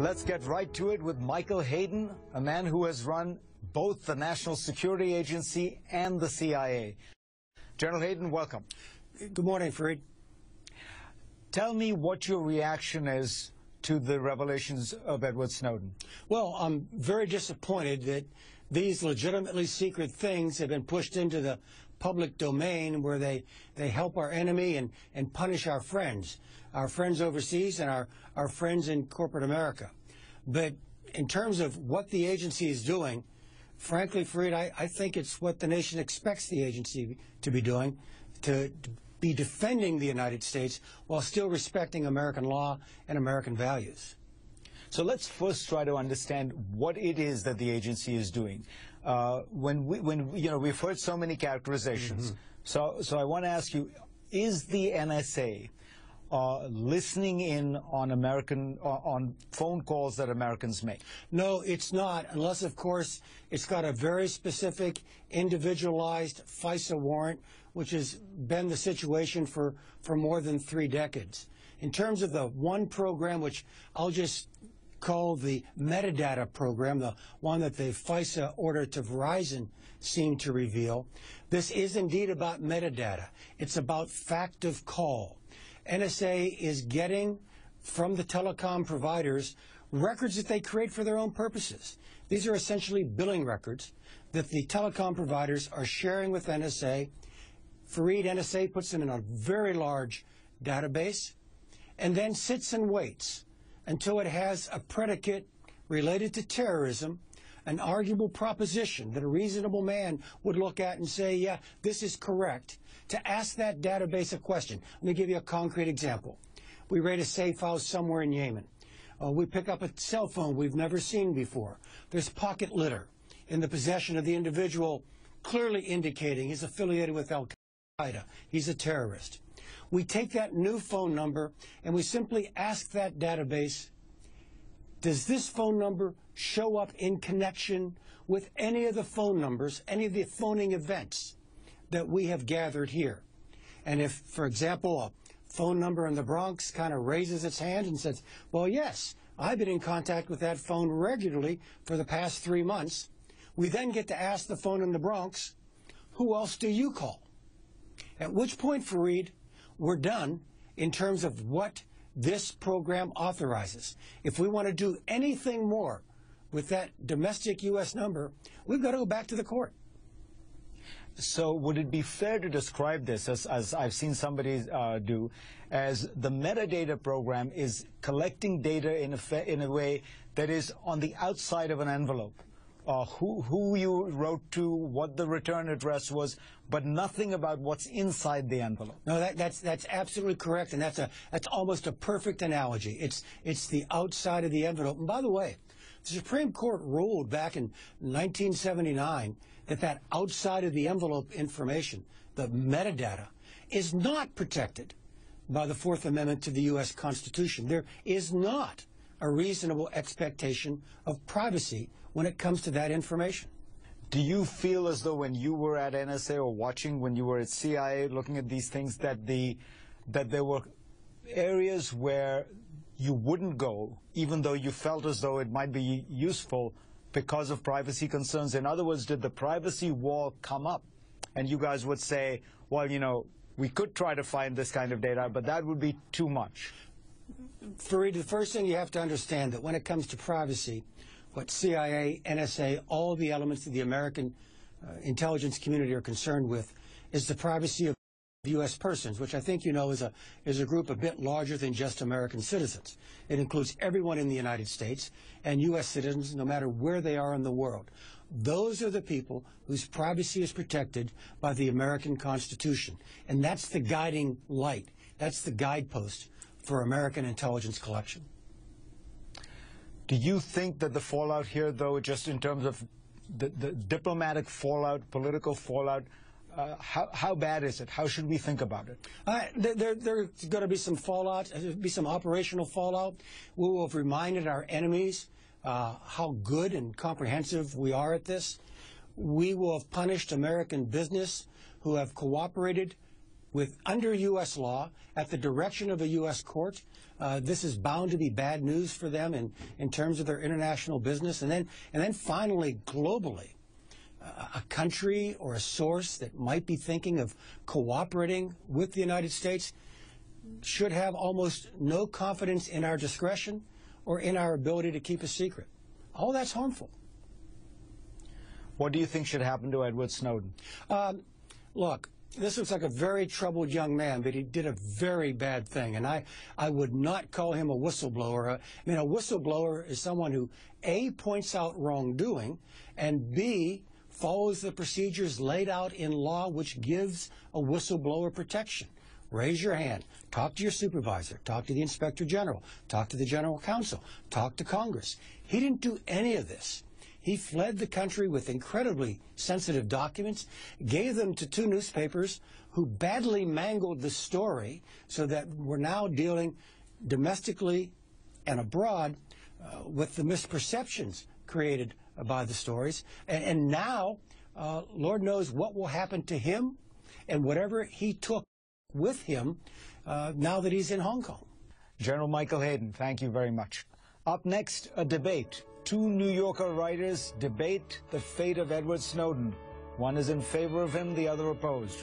Let's get right to it with Michael Hayden, a man who has run both the National Security Agency and the CIA. General Hayden, welcome. Good morning, Fareed. Tell me what your reaction is to the revelations of Edward Snowden. Well, I'm very disappointed that these legitimately secret things have been pushed into the public domain where they help our enemy and punish our friends overseas and our friends in corporate America. But in terms of what the agency is doing, frankly, Fareed, I think it's what the nation expects the agency to be doing, to be defending the United States while still respecting American law and American values. So let's first try to understand what it is that the agency is doing. We've heard so many characterizations. So I want to ask you, is the NSA listening in on on phone calls that Americans make? No, it's not, unless, of course, it's got a very specific, individualized FISA warrant, which has been the situation for more than 3 decades. In terms of the one program, which I'll just call the metadata program, the one that the FISA order to Verizon seemed to reveal, this is indeed about metadata. It's about fact of call. NSA is getting from the telecom providers records that they create for their own purposes. These are essentially billing records that the telecom providers are sharing with NSA. Fareed, NSA puts them in a very large database and then sits and waits until it has a predicate related to terrorism, an arguable proposition that a reasonable man would look at and say, yeah, this is correct, to ask that database a question. Let me give you a concrete example. We raid a safe house somewhere in Yemen. We pick up a cell phone we've never seen before. There's pocket litter in the possession of the individual, clearly indicating he's affiliated with Al-Qaeda. He's a terrorist. We take that new phone number and we simply ask that database, does this phone number show up in connection with any of the phone numbers, any of the phoning events that we have gathered here? And if, for example, a phone number in the Bronx kind of raises its hand and says, well, yes, I've been in contact with that phone regularly for the past 3 months, we then get to ask the phone in the Bronx, who else do you call? At which point, Fareed, we're done in terms of what this program authorizes. If we want to do anything more with that domestic U.S. number, we've got to go back to the court. So would it be fair to describe this, as I've seen somebody do, as the metadata program is collecting data in a way that is on the outside of an envelope? Who you wrote to, what the return address was, but nothing about what's inside the envelope. No, that's absolutely correct, and that's almost a perfect analogy. It's the outside of the envelope. And by the way, the Supreme Court ruled back in 1979 that outside of the envelope information, the metadata, is not protected by the Fourth Amendment to the U.S. Constitution. There is not a reasonable expectation of privacy when it comes to that information. Do you feel as though when you were at NSA or watching when you were at CIA looking at these things that there were areas where you wouldn't go even though you felt as though it might be useful because of privacy concerns? In other words, did the privacy wall come up and you guys would say, well, you know, we could try to find this kind of data, but that would be too much? Fareed, the first thing you have to understand that when it comes to privacy, what CIA, NSA, all the elements of the American intelligence community are concerned with is the privacy of U.S. persons, which I think you know is a group a bit larger than just American citizens. It includes everyone in the United States and U.S. citizens, no matter where they are in the world. Those are the people whose privacy is protected by the American Constitution. And that's the guiding light. That's the guidepost for American intelligence collection. Do you think that the fallout here, though, just in terms of the diplomatic fallout, political fallout, how bad is it? How should we think about it? There's going to be some fallout. There'll be some operational fallout. We will have reminded our enemies how good and comprehensive we are at this. We will have punished American business who have cooperated under U.S. law, at the direction of a U.S. court. This is bound to be bad news for them in terms of their international business. And then finally, globally, a country or a source that might be thinking of cooperating with the United States should have almost no confidence in our discretion or in our ability to keep a secret. All that's harmful. What do you think should happen to Edward Snowden? Look, this looks like a very troubled young man, but he did a very bad thing, and I would not call him a whistleblower. I mean, a whistleblower is someone who, A, points out wrongdoing, and B, follows the procedures laid out in law which gives a whistleblower protection. Raise your hand. Talk to your supervisor. Talk to the Inspector General. Talk to the General Counsel. Talk to Congress. He didn't do any of this. He fled the country with incredibly sensitive documents, gave them to 2 newspapers who badly mangled the story so that we're now dealing domestically and abroad with the misperceptions created by the stories. And now, Lord knows what will happen to him and whatever he took with him now that he's in Hong Kong. General Michael Hayden, thank you very much. Up next, a debate. 2 New Yorker writers debate the fate of Edward Snowden. One is in favor of him, the other opposed.